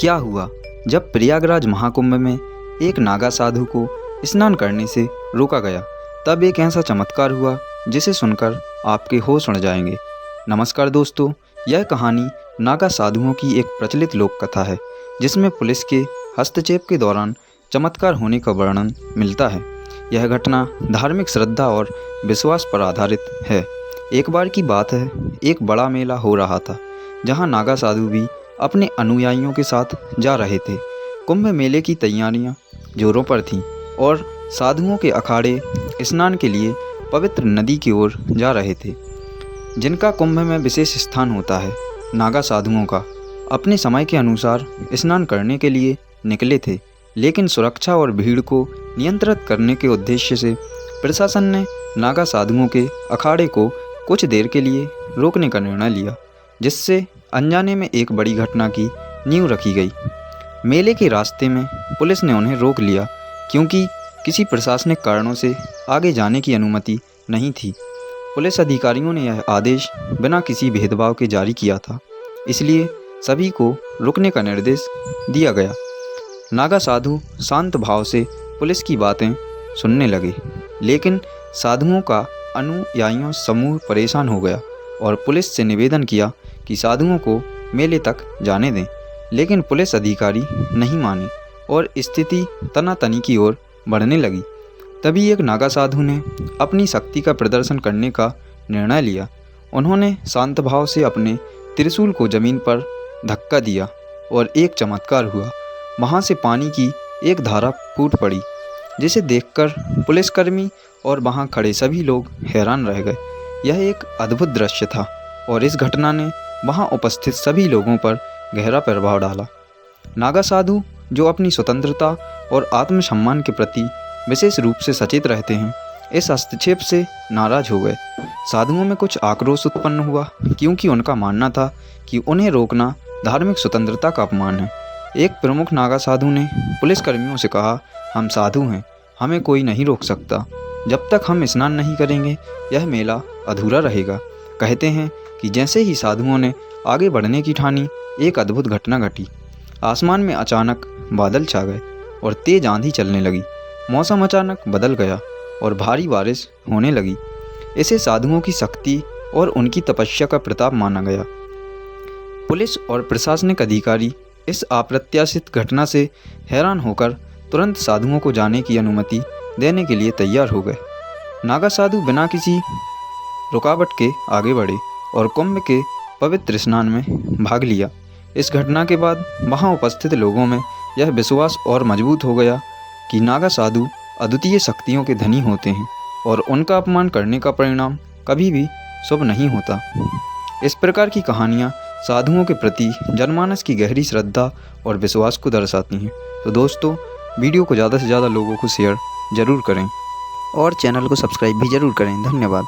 क्या हुआ जब प्रयागराज महाकुंभ में एक नागा साधु को स्नान करने से रोका गया। तब एक ऐसा चमत्कार हुआ जिसे सुनकर आपके होश उड़ जाएंगे। नमस्कार दोस्तों, यह कहानी नागा साधुओं की एक प्रचलित लोक कथा है जिसमें पुलिस के हस्तक्षेप के दौरान चमत्कार होने का वर्णन मिलता है। यह घटना धार्मिक श्रद्धा और विश्वास पर आधारित है। एक बार की बात है, एक बड़ा मेला हो रहा था जहां नागा साधु भी अपने अनुयायियों के साथ जा रहे थे। कुंभ मेले की तैयारियां जोरों पर थीं और साधुओं के अखाड़े स्नान के लिए पवित्र नदी की ओर जा रहे थे, जिनका कुंभ में विशेष स्थान होता है। नागा साधुओं का अपने समय के अनुसार स्नान करने के लिए निकले थे, लेकिन सुरक्षा और भीड़ को नियंत्रित करने के उद्देश्य से प्रशासन ने नागा साधुओं के अखाड़े को कुछ देर के लिए रोकने का निर्णय लिया, जिससे अनजाने में एक बड़ी घटना की नींव रखी गई। मेले के रास्ते में पुलिस ने उन्हें रोक लिया क्योंकि किसी प्रशासनिक कारणों से आगे जाने की अनुमति नहीं थी। पुलिस अधिकारियों ने यह आदेश बिना किसी भेदभाव के जारी किया था, इसलिए सभी को रुकने का निर्देश दिया गया। नागा साधु शांत भाव से पुलिस की बातें सुनने लगे, लेकिन साधुओं का अनुयायियों समूह परेशान हो गया और पुलिस से निवेदन किया कि साधुओं को मेले तक जाने दें। लेकिन पुलिस अधिकारी नहीं माने और स्थिति तनातनी की ओर बढ़ने लगी। तभी एक नागा साधु ने अपनी शक्ति का प्रदर्शन करने का निर्णय लिया। उन्होंने शांत भाव से अपने त्रिशूल को जमीन पर धक्का दिया और एक चमत्कार हुआ। वहाँ से पानी की एक धारा फूट पड़ी, जिसे देखकर पुलिसकर्मी और वहाँ खड़े सभी लोग हैरान रह गए। यह एक अद्भुत दृश्य था और इस घटना ने वहाँ उपस्थित सभी लोगों पर गहरा प्रभाव डाला। नागा साधु, जो अपनी स्वतंत्रता और आत्मसम्मान के प्रति विशेष रूप से सचेत रहते हैं, इस हस्तक्षेप से नाराज हो गए। साधुओं में कुछ आक्रोश उत्पन्न हुआ क्योंकि उनका मानना था कि उन्हें रोकना धार्मिक स्वतंत्रता का अपमान है। एक प्रमुख नागा साधु ने पुलिसकर्मियों से कहा, हम साधु हैं, हमें कोई नहीं रोक सकता। जब तक हम स्नान नहीं करेंगे यह मेला अधूरा रहेगा। कहते हैं कि जैसे ही साधुओं ने आगे बढ़ने की ठानी, एक अद्भुत घटना घटी। आसमान में अचानक बादल छा गए और तेज आंधी चलने लगी। मौसम अचानक बदल गया और भारी बारिश होने लगी। इसे साधुओं की शक्ति और उनकी तपस्या का प्रताप माना गया। पुलिस और प्रशासनिक अधिकारी इस अप्रत्याशित घटना से हैरान होकर तुरंत साधुओं को जाने की अनुमति देने के लिए तैयार हो गए। नागा साधु बिना किसी रुकावट के आगे बढ़े और कुंभ के पवित्र स्नान में भाग लिया। इस घटना के बाद वहां उपस्थित लोगों में यह विश्वास और मजबूत हो गया कि नागा साधु अद्वितीय शक्तियों के धनी होते हैं और उनका अपमान करने का परिणाम कभी भी शुभ नहीं होता। इस प्रकार की कहानियाँ साधुओं के प्रति जनमानस की गहरी श्रद्धा और विश्वास को दर्शाती हैं। तो दोस्तों, वीडियो को ज़्यादा से ज़्यादा लोगों को शेयर ज़रूर करें और चैनल को सब्सक्राइब भी ज़रूर करें। धन्यवाद।